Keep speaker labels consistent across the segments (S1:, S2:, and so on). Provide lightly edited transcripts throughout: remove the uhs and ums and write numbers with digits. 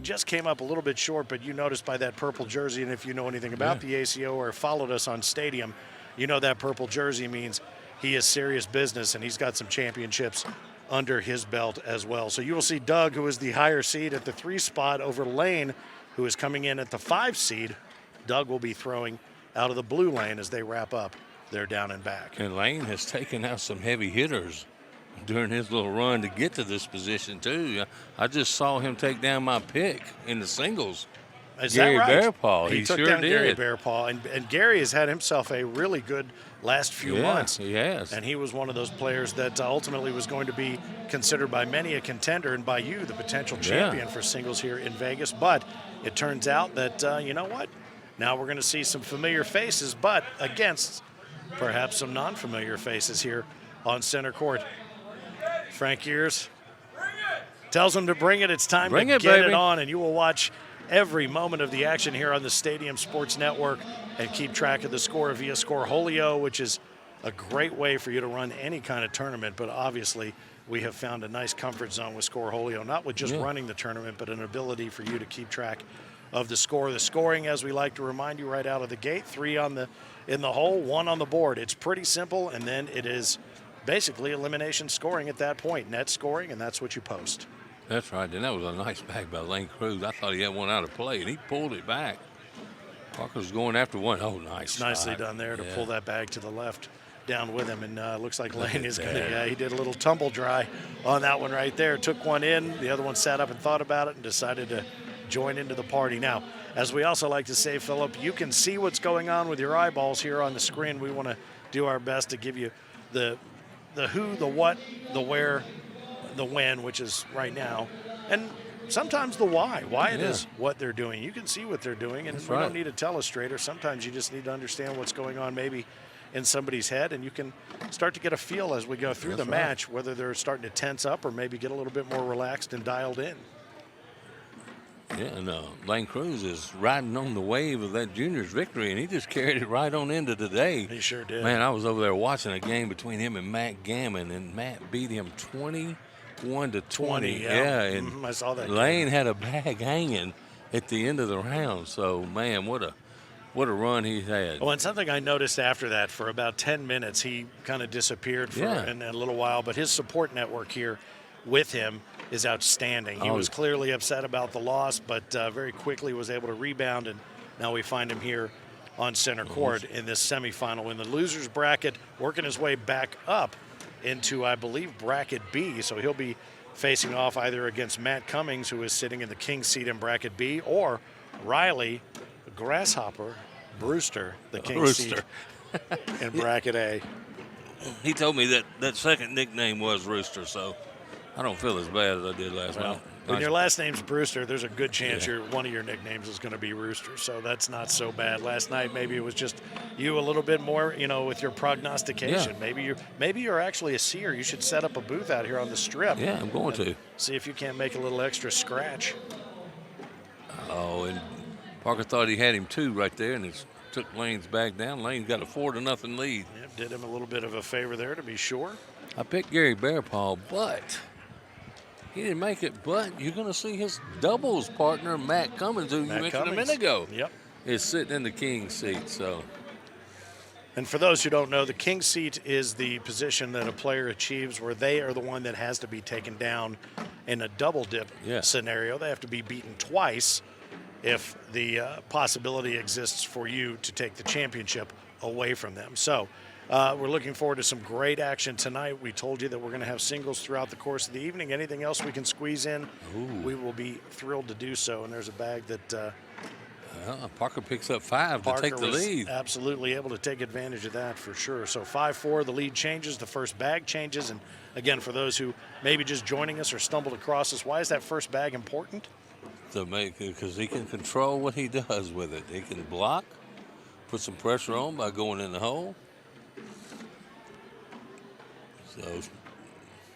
S1: just came up a little bit short, but you noticed by that purple jersey, and if you know anything about the ACO or followed us on Stadium, you know that purple jersey means he is serious business, and he's got some championships under his belt as well. So you will see Doug, who is the higher seed at the 3 spot, over Lane, who is coming in at the 5 seed. Doug will be throwing out of the blue lane as they wrap up their down and back.
S2: And Lane has taken out some heavy hitters during his little run to get to this position, too. I just saw him take down my pick in the singles.
S1: Is
S2: Gary
S1: that right?
S2: Bearpaw.
S1: He took
S2: sure
S1: down
S2: did.
S1: Gary Bearpaw, and Gary has had himself a really good last few months.
S2: He has.
S1: And he was one of those players that ultimately was going to be considered by many a contender, and by you, the potential champion for singles here in Vegas. But it turns out that, you know what? Now we're going to see some familiar faces, but against perhaps some non-familiar faces here on center court. Frank Gears tells him to bring it. It's time to get it on, and you will watch every moment of the action here on the Stadium Sports Network and keep track of the score via Scoreholio, which is a great way for you to run any kind of tournament. But obviously, we have found a nice comfort zone with Scoreholio, not with just running the tournament, but an ability for you to keep track of the score. The scoring, as we like to remind you right out of the gate, 3 in the hole, 1 on the board. It's pretty simple, and then it is basically elimination scoring at that point, net scoring, and that's what you post.
S2: That's right, and that was a nice bag by Lane Cruse. I thought he had one out of play, and he pulled it back. Parker's going after one. Oh, nice.
S1: Nicely done there to pull that bag to the left down with him, and looks like Lane is going to, he did a little tumble dry on that one right there. Took one in, the other one sat up and thought about it and decided to join into the party. Now, as we also like to say, Philip, you can see what's going on with your eyeballs here on the screen. We want to do our best to give you the who, the what, the where, the when, which is right now, and sometimes the why it is what they're doing. You can see what they're doing, and we don't need a telestrator. Sometimes you just need to understand what's going on maybe in somebody's head, and you can start to get a feel as we go through the match, whether they're starting to tense up or maybe get a little bit more relaxed and dialed in.
S2: Yeah, and Lane Cruse is riding on the wave of that juniors victory, and he just carried it right on into today.
S1: He sure did.
S2: Man, I was over there watching a game between him and Matt Gammon, and Matt beat him 21-20.
S1: Yeah,
S2: and
S1: I saw that.
S2: Lane had a bag hanging at the end of the round. So, man, what a run he's had.
S1: Well, and something I noticed after that, for about 10 minutes, he kind of disappeared for a little while, but his support network here with him is outstanding. He was clearly upset about the loss, but very quickly was able to rebound, and now we find him here on center court in this semifinal in the losers bracket, working his way back up into, I believe, bracket B. So he'll be facing off either against Matt Cummings, who is sitting in the king seat in bracket B, or Riley Grasshopper Brewster, the king seat in bracket A.
S2: He told me that second nickname was Rooster, so I don't feel as bad as I did last night.
S1: When your last name's Brewster, there's a good chance one of your nicknames is going to be Rooster, so that's not so bad. Last night, maybe it was just you a little bit more, with your prognostication.
S2: Yeah.
S1: Maybe you're actually a seer. You should set up a booth out here on the strip.
S2: Yeah, I'm going to.
S1: See if you can't make a little extra scratch.
S2: Oh, and Parker thought he had him too right there, and it took Lane's back down. Lane's got a 4-0 lead.
S1: Yep, did him a little bit of a favor there, to be sure.
S2: I picked Gary Bearpaw, but he didn't make it. But you're going to see his doubles partner, Matt Cummings, who you mentioned a minute ago, is sitting in the king seat. So,
S1: and for those who don't know, the king seat is the position that a player achieves where they are the one that has to be taken down in a double dip scenario. They have to be beaten twice if the possibility exists for you to take the championship away from them. So we're looking forward to some great action tonight. We told you that we're going to have singles throughout the course of the evening. Anything else we can squeeze in, we will be thrilled to do so. And there's a bag that
S2: Parker picks up 5 to take the lead.
S1: Absolutely able to take advantage of that for sure. So 5-4, the lead changes, the first bag changes. And again, for those who maybe just joining us or stumbled across us, why is that first bag important?
S2: Because he can control what he does with it. He can block, put some pressure on by going in the hole. So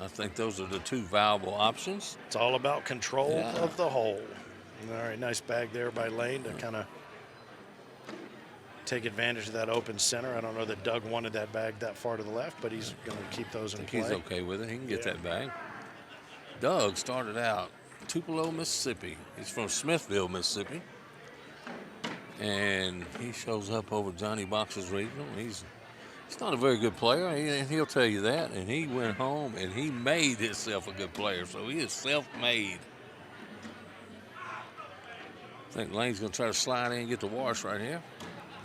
S2: I think those are the 2 viable options.
S1: It's all about control of the hole. All right, nice bag there by Lane to kind of take advantage of that open center. I don't know that Doug wanted that bag that far to the left, but he's going to keep those in play.
S2: He's okay with it. He can get that bag. Doug started out Tupelo, Mississippi. He's from Smithville, Mississippi. And he shows up over Johnny Box's regional. He's not a very good player, and he'll tell you that. And he went home and he made himself a good player. So he is self-made. I think Lane's going to try to slide in and get the wash right here.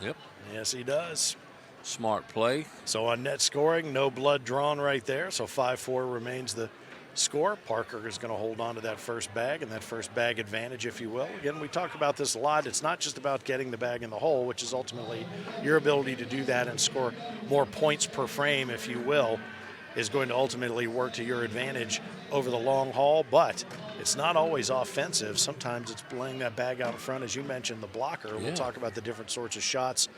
S2: Yep.
S1: Yes, he does.
S2: Smart play.
S1: So on net scoring, no blood drawn right there. So 5-4 remains the score. Parker is going to hold on to that first bag and that first bag advantage, if you will. Again, we talk about this a lot. It's not just about getting the bag in the hole, which is ultimately your ability to do that and score more points per frame, if you will, is going to ultimately work to your advantage over the long haul. But it's not always offensive. Sometimes it's laying that bag out in front, as you mentioned, the blocker. Yeah. We'll talk about the different sorts of shots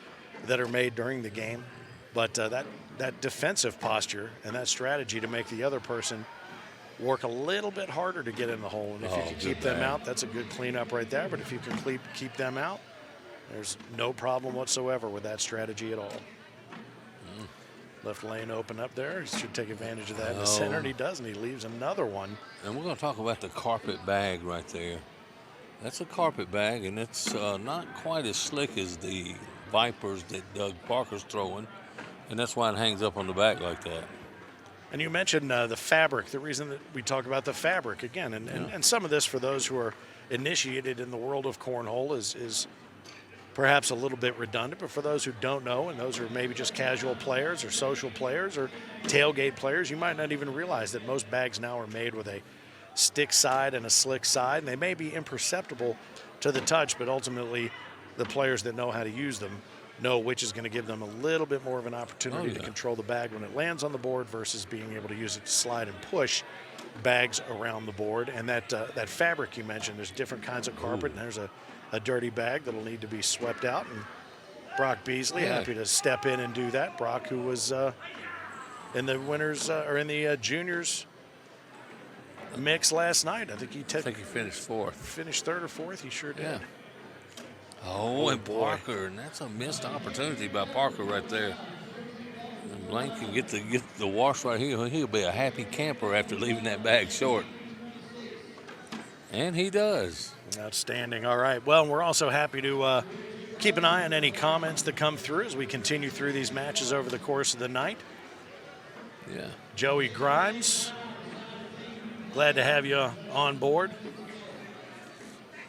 S1: that are made during the game. But that defensive posture and that strategy to make the other person work a little bit harder to get in the hole. And if you can keep them out, that's a good cleanup right there. But if you can keep them out, there's no problem whatsoever with that strategy at all. Left lane open up there. He should take advantage of that in the center, and he does, and he leaves another one.
S2: And we're going to talk about the carpet bag right there. That's a carpet bag, and it's not quite as slick as the Vipers that Doug Parker's throwing, and that's why it hangs up on the back like that.
S1: And you mentioned the fabric, the reason that we talk about the fabric again. And some of this, for those who are initiated in the world of cornhole, is perhaps a little bit redundant. But for those who don't know, and those who are maybe just casual players or social players or tailgate players, you might not even realize that most bags now are made with a stick side and a slick side. And they may be imperceptible to the touch, but ultimately the players that know how to use them know which is going to give them a little bit more of an opportunity to control the bag when it lands on the board versus being able to use it to slide and push bags around the board. And that fabric you mentioned, there's different kinds of carpet, and there's a dirty bag that'll need to be swept out. And Brock Beasley happy to step in and do that. Brock, who was in the winners or in the juniors mix last night. I think he
S2: finished fourth.
S1: Finished third or fourth. He sure did.
S2: Yeah. Oh, and Parker, and that's a missed opportunity by Parker right there. And Blank can get the wash right here. He'll be a happy camper after leaving that bag short. And he does.
S1: Outstanding. All right. Well, we're also happy to keep an eye on any comments that come through as we continue through these matches over the course of the night.
S2: Yeah.
S1: Joey Grimes, glad to have you on board.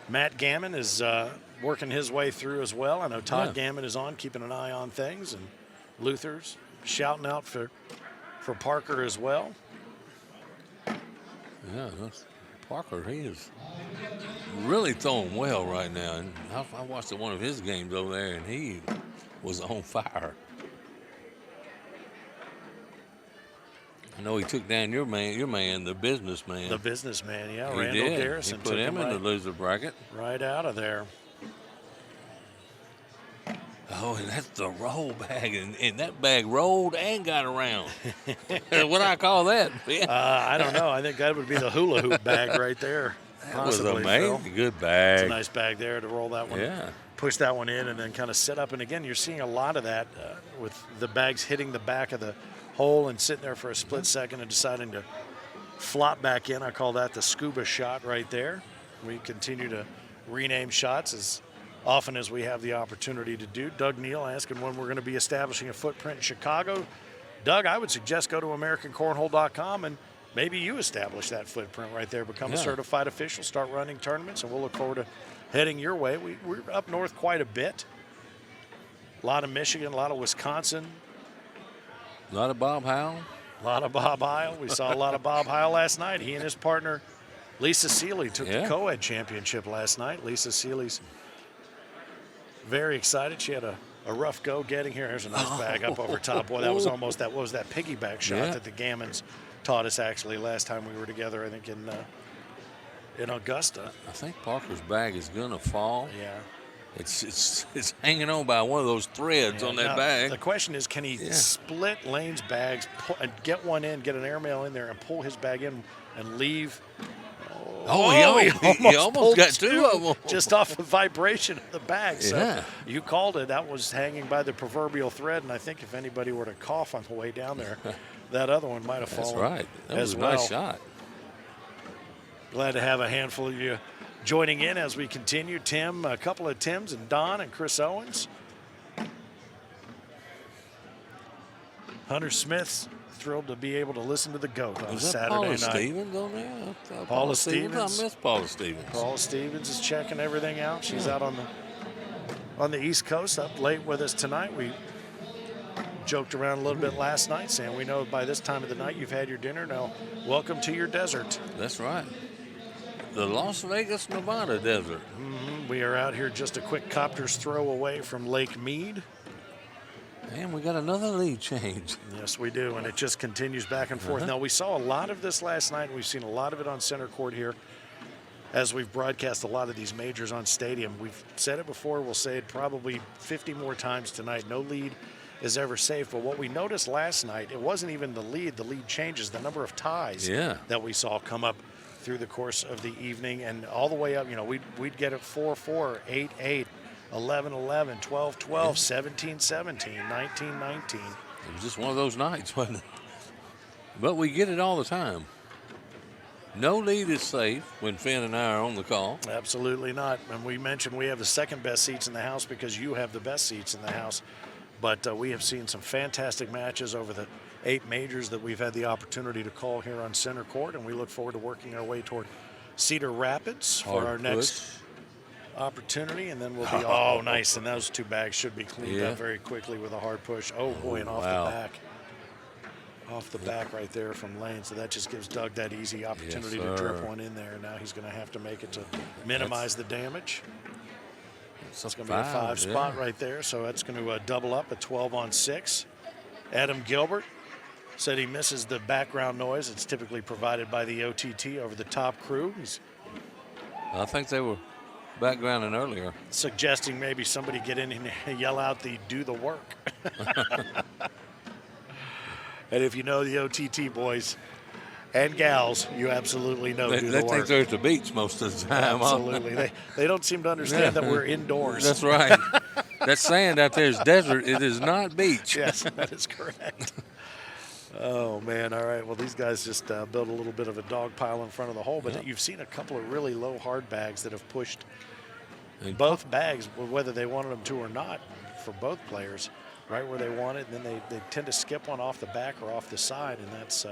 S1: Matt Gammon is working his way through as well. I know Todd Gammon is on, keeping an eye on things, and Luther's shouting out for Parker as well.
S2: Yeah, Parker, he is really throwing well right now. And I watched one of his games over there, and he was on fire. I know he took down your man, the businessman.
S1: The businessman, yeah,
S2: he
S1: Randall
S2: did.
S1: Garrison.
S2: He put him in the loser bracket.
S1: Right out of there.
S2: Oh, and that's the roll bag, and that bag rolled and got around. What do I call that?
S1: I don't know. I think that would be the hula hoop bag right there.
S2: That was amazing. Good bag.
S1: It's a nice bag there to roll that one.
S2: Yeah.
S1: Push that one in and then kind of sit up. And again, you're seeing a lot of that with the bags hitting the back of the hole and sitting there for a split second and deciding to flop back in. I call that the scuba shot right there. We continue to rename shots as often as we have the opportunity to do. Doug Neal asking when we're going to be establishing a footprint in Chicago. Doug, I would suggest go to AmericanCornhole.com and maybe you establish that footprint right there. Become a certified official, start running tournaments, and we'll look forward to heading your way. We're up north quite a bit. A lot of Michigan, a lot of Wisconsin.
S2: A lot of Bob Howell.
S1: A lot of Bob Heil. We saw a lot of Bob Heil last night. He and his partner, Lisa Seeley, took the co-ed championship last night. Lisa Seeley's very excited. She had a rough go getting here. There's a nice bag up over top. Boy, that was almost that piggyback shot that the Gammons taught us actually last time we were together, I think in Augusta.
S2: I think Parker's bag is going to fall.
S1: Yeah.
S2: It's hanging on by one of those threads on that bag.
S1: The question is, can he split Lane's bags and get one in, get an airmail in there, and pull his bag in and leave?
S2: He almost got two of them.
S1: Just off the vibration of the bag. So you called it. That was hanging by the proverbial thread, and I think if anybody were to cough on the way down there, that other one might have fallen.
S2: That's right. That was a nice shot.
S1: Glad to have a handful of you joining in as we continue. Tim, a couple of Tims, and Don and Chris Owens. Hunter Smith's thrilled to be able to listen to the GOAT on a Saturday
S2: Paula
S1: night.
S2: Stevens on there?
S1: Paula Stevens.
S2: I miss Paula Stevens.
S1: Paula Stevens is checking everything out. She's out on the East Coast, up late with us tonight. We joked around a little bit last night, saying we know by this time of the night you've had your dinner. Now, welcome to your desert.
S2: That's right. The Las Vegas, Nevada desert.
S1: We are out here just a quick copter's throw away from Lake Mead.
S2: And we got another lead change.
S1: Yes, we do, and it just continues back and forth. Now, we saw a lot of this last night, and we've seen a lot of it on center court here as we've broadcast a lot of these majors on Stadium. We've said it before, we'll say it probably 50 more times tonight. No lead is ever safe, but what we noticed last night, it wasn't even the lead changes, the number of ties that we saw come up through the course of the evening and all the way up. You know, we'd get it 4-4, 8-8, 11-11, 12-12, 17-17, 19-19.
S2: It was just one of those nights, wasn't it? But we get it all the time. No lead is safe when Finn and I are on the call.
S1: Absolutely not. And we mentioned we have the second best seats in the house because you have the best seats in the house. But we have seen some fantastic matches over the 8 majors that we've had the opportunity to call here on center court, and we look forward to working our way toward Cedar Rapids for our next opportunity, and then we'll be nice, and those 2 bags should be cleaned up very quickly with a hard push. Oh boy, and off the back right there from Lane, so that just gives Doug that easy opportunity to drip one in there. Now he's going to have to make it to minimize the damage. It's going to be a 5 spot right there, so that's going to double up a 12-on-6. Adam Gilbert said he misses the background noise. It's typically provided by the OTT over the top crew. He's
S2: I think they were backgrounding earlier.
S1: Suggesting maybe somebody get in and yell out the "do the work." And if you know the OTT boys and gals, you absolutely know do the work.
S2: They think they're at the beach most of the time.
S1: Absolutely. They don't seem to understand that we're indoors.
S2: That's right. That sand out there is desert. It is not beach.
S1: Yes, that is correct. Oh, man. All right. Well, these guys just built a little bit of a dog pile in front of the hole, but you've seen a couple of really low hard bags that have pushed both bags, whether they wanted them to or not, for both players, right where they want it. And then they tend to skip one off the back or off the side, and that's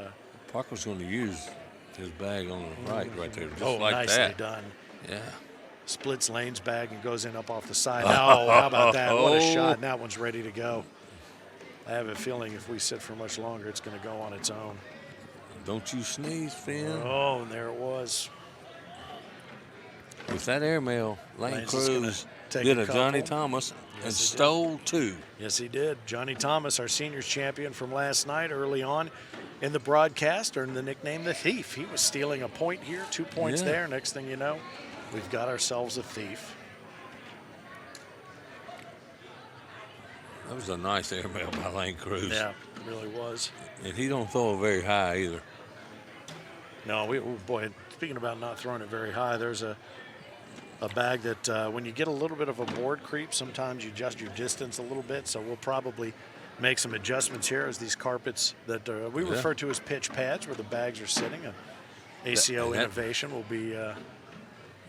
S2: Parker's going to use his bag on the right there, just like
S1: nicely
S2: that.
S1: Done.
S2: Yeah.
S1: Splits Lane's bag and goes in up off the side. Oh, how about that? What a shot. And that one's ready to go. I have a feeling if we sit for much longer, it's going to go on its own.
S2: Don't you sneeze, Finn.
S1: Oh, and there it was.
S2: With that airmail, Lane Cruse did a Johnny Thomas and stole 2.
S1: Yes, he did. Johnny Thomas, our seniors champion from last night, early on in the broadcast, earned the nickname the Thief. He was stealing a point here, 2 points there. Next thing you know, we've got ourselves a Thief.
S2: That was a nice airmail by Lane Cruse.
S1: Yeah, it really was.
S2: And he don't throw it very high either.
S1: No, boy, speaking about not throwing it very high, there's a bag that when you get a little bit of a board creep, sometimes you adjust your distance a little bit. So we'll probably make some adjustments here as these carpets that we refer to as pitch pads, where the bags are sitting. ACO innovation will be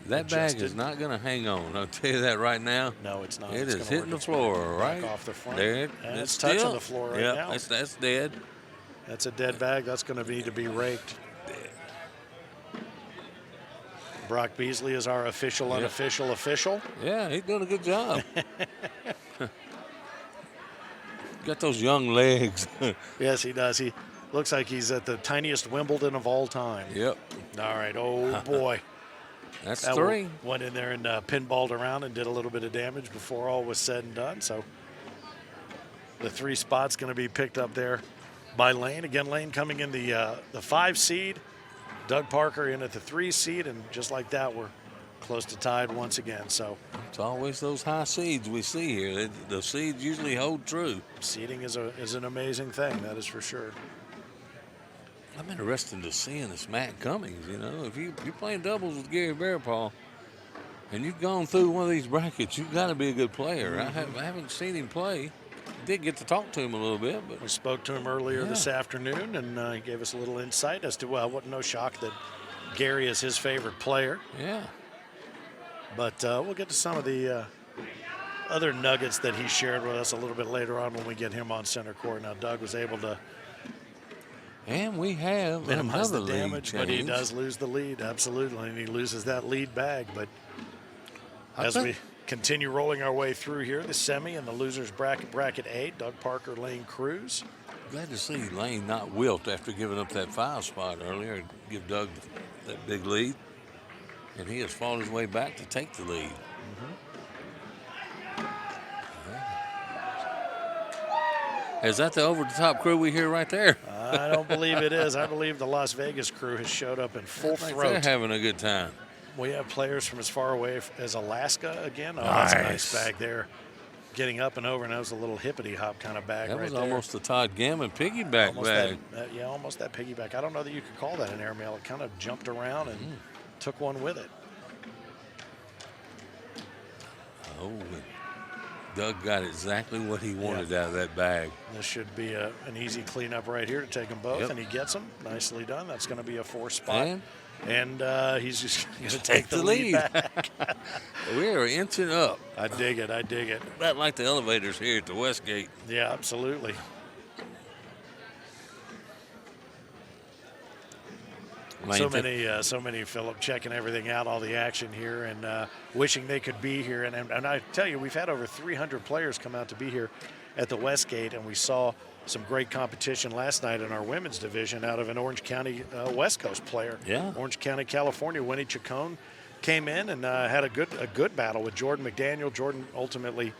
S2: that
S1: adjusted.
S2: bag is not going to hang on. I'll tell you that right now.
S1: No, it's not.
S2: It
S1: it's
S2: is hitting the floor right
S1: off the front.
S2: there.
S1: It's touching the floor right now.
S2: That's dead.
S1: That's a dead bag. That's going to need to be raked. Brock Beasley is our official, unofficial official.
S2: Yeah, he's doing a good job. Got those young legs.
S1: Yes, he does. He looks like he's at the tiniest Wimbledon of all time.
S2: Yep.
S1: All right. Oh, boy.
S2: That's 3.
S1: Went in there and pinballed around and did a little bit of damage before all was said and done. So the 3 spot's going to be picked up there by Lane. Again, Lane coming in the 5 seed. Doug Parker in at the 3 seed, and just like that, we're close to tied once again. So
S2: it's always those high seeds we see here. The seeds usually hold true.
S1: Seeding is an amazing thing, that is for sure.
S2: I'm interested to seeing this Matt Cummings. You know, if you're playing doubles with Gary Bearpaw, and you've gone through one of these brackets, you've got to be a good player. I haven't seen him play. Did get to talk to him a little bit, but
S1: we spoke to him earlier this afternoon, and he gave us a little insight as to, well, no shock that Gary is his favorite player.
S2: Yeah.
S1: But we'll get to some of the other nuggets that he shared with us a little bit later on when we get him on center court. Now, Doug was able to
S2: And we have
S1: minimize
S2: another
S1: the damage, but he
S2: change.
S1: does lose the lead, absolutely, and he loses that lead bag. But as we continue rolling our way through here, the semi and the losers bracket A, Doug Parker, Lane Cruse.
S2: Glad to see Lane not wilt after giving up that 5 spot earlier and give Doug that big lead. And he has fought his way back to take the lead. Is that the over-the-top crew we hear right there?
S1: I don't believe it is. I believe the Las Vegas crew has showed up in full throat.
S2: They're having a good time.
S1: We have players from as far away as Alaska again. Oh, that's a nice bag there. Getting up and over, and that was a little hippity hop kind of bag
S2: That
S1: right
S2: was
S1: there.
S2: almost the Todd Gammon piggyback
S1: Almost
S2: bag.
S1: yeah, almost that piggyback. I don't know that you could call that an airmail. It kind of jumped around and took one with it.
S2: Oh, and Doug got exactly what he wanted out of that bag.
S1: This should be an easy cleanup right here to take them both, and he gets them. Nicely done. That's going to be a 4 spot. And he's just going to take the lead back.
S2: We are inching up.
S1: I dig it. I dig it.
S2: About like the elevators here at the Westgate.
S1: Yeah, absolutely. So many, Philip, checking everything out, all the action here, and wishing they could be here. And I tell you, we've had over 300 players come out to be here at the Westgate, and we saw some great competition last night in our women's division out of an Orange County West Coast player.
S2: Yeah.
S1: Orange County, California. Winnie Chacon came in and had a good battle with Jordan McDaniel. Jordan ultimately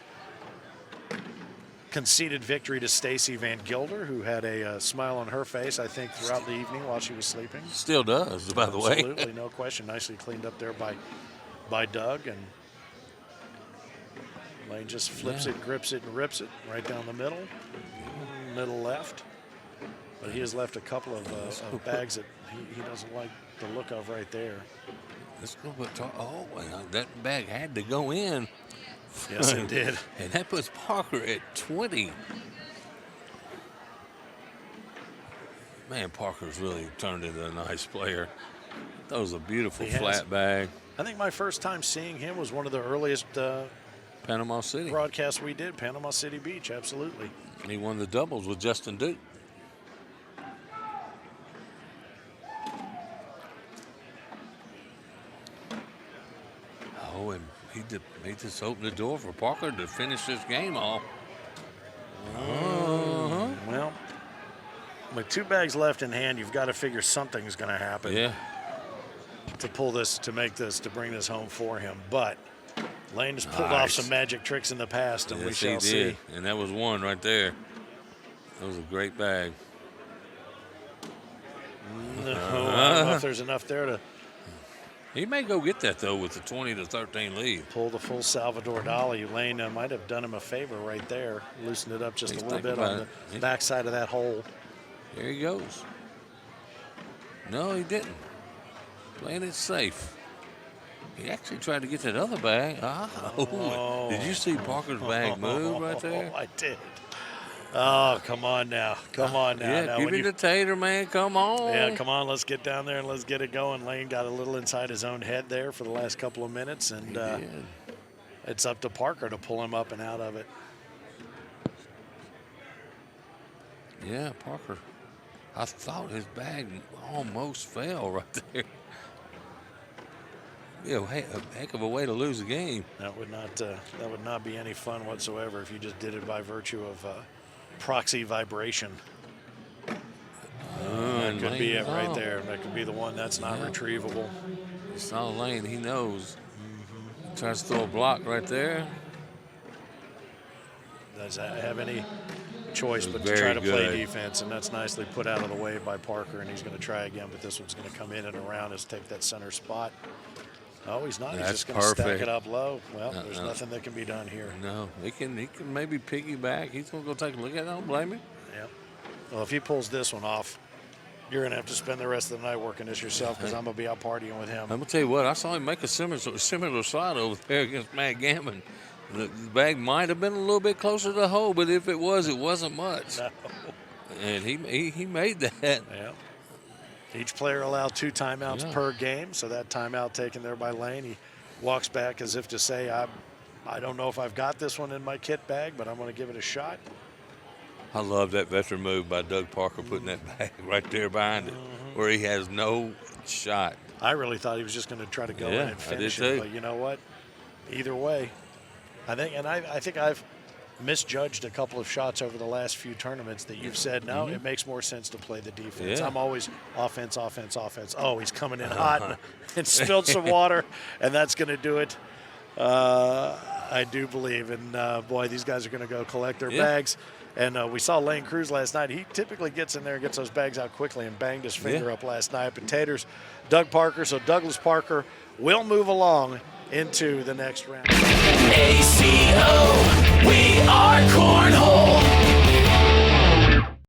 S1: conceded victory to Stacy Van Gilder, who had a smile on her face, I think, throughout the evening while she was sleeping.
S2: Still does, by the way.
S1: Absolutely, no question. Nicely cleaned up there by Doug. And Lane just flips it, grips it, and rips it right down the middle left. But he has left a couple of bags that he doesn't like the look of right there.
S2: Let's go. Oh, that bag had to go in.
S1: Yes, it did.
S2: And that puts Parker at 20. Man, Parker's really turned into a nice player. That was a beautiful flat bag.
S1: I think my first time seeing him was one of the earliest
S2: Panama City
S1: broadcasts we did, Panama City Beach, absolutely.
S2: And he won the doubles with Justin Duke. Oh, and he just opened the door for Parker to finish this game off.
S1: Well, with 2 bags left in hand, you've got to figure something's going to happen.
S2: Yeah.
S1: To pull this, to bring this home for him. But Lane has pulled off some magic tricks in the past, and we shall see.
S2: And that was one right there. That was a great bag.
S1: No, I don't know if there's enough there to.
S2: He may go get that, though, with the 20-13 lead.
S1: Pull the full Salvador Dali. Lane might have done him a favor right there. Loosened it up just a little bit on the backside of that hole.
S2: There he goes. No, he didn't. Playing it safe. He actually tried to get that other bag. Oh. Did you see Parker's bag move right there?
S1: I did. Oh, come on now. Come on now.
S2: Yeah,
S1: now,
S2: give me the tater, man. Come on.
S1: Yeah, come on. Let's get down there and let's get it going. Lane got a little inside his own head there for the last couple of minutes, and it's up to Parker to pull him up and out of it.
S2: Yeah, Parker. I thought his bag almost fell right there. Yeah, a heck of a way to lose a game.
S1: That would not be any fun whatsoever if you just did it by virtue of proxy vibration. That could be it right there. That could be the one that's not retrievable.
S2: It's not Lane. He knows. Tries to throw a block right there.
S1: Does that have any choice but to try to play defense? And that's nicely put out of the way by Parker, and he's going to try again, but this one's going to come in and around us, take that center spot. Oh, he's not. He's just going to stack it up low. Well, there's nothing that can be done here.
S2: No, he can maybe piggyback. He's going to go take a look at it. I don't blame him.
S1: Yeah. Well, if he pulls this one off, you're going to have to spend the rest of the night working this yourself, because I'm going to be out partying with him.
S2: I'm going to tell you what. I saw him make a similar shot over there against Matt Gammon. The bag might have been a little bit closer to the hole, but if it was, it wasn't much.
S1: No.
S2: And he made that.
S1: Yeah. Each player allowed 2 timeouts per game, so that timeout taken there by Lane. He walks back as if to say, I don't know if I've got this one in my kit bag, but I'm going to give it a shot.
S2: I love that veteran move by Doug Parker, putting that bag right there behind it, where he has no shot.
S1: I really thought he was just going to try to go in and finish it, but you know what? Either way, I think I've misjudged a couple of shots over the last few tournaments that you've said, no, it makes more sense to play the defense.
S2: Yeah.
S1: I'm always offense, offense, offense. Oh, he's coming in hot and spilled some water, and that's going to do it. I do believe, and boy, these guys are going to go collect their bags. And we saw Lane Cruse last night. He typically gets in there and gets those bags out quickly and banged his finger up last night. But Taters, Doug Parker, so Douglas Parker will move along into the next round.
S3: ACO, we are Cornhole.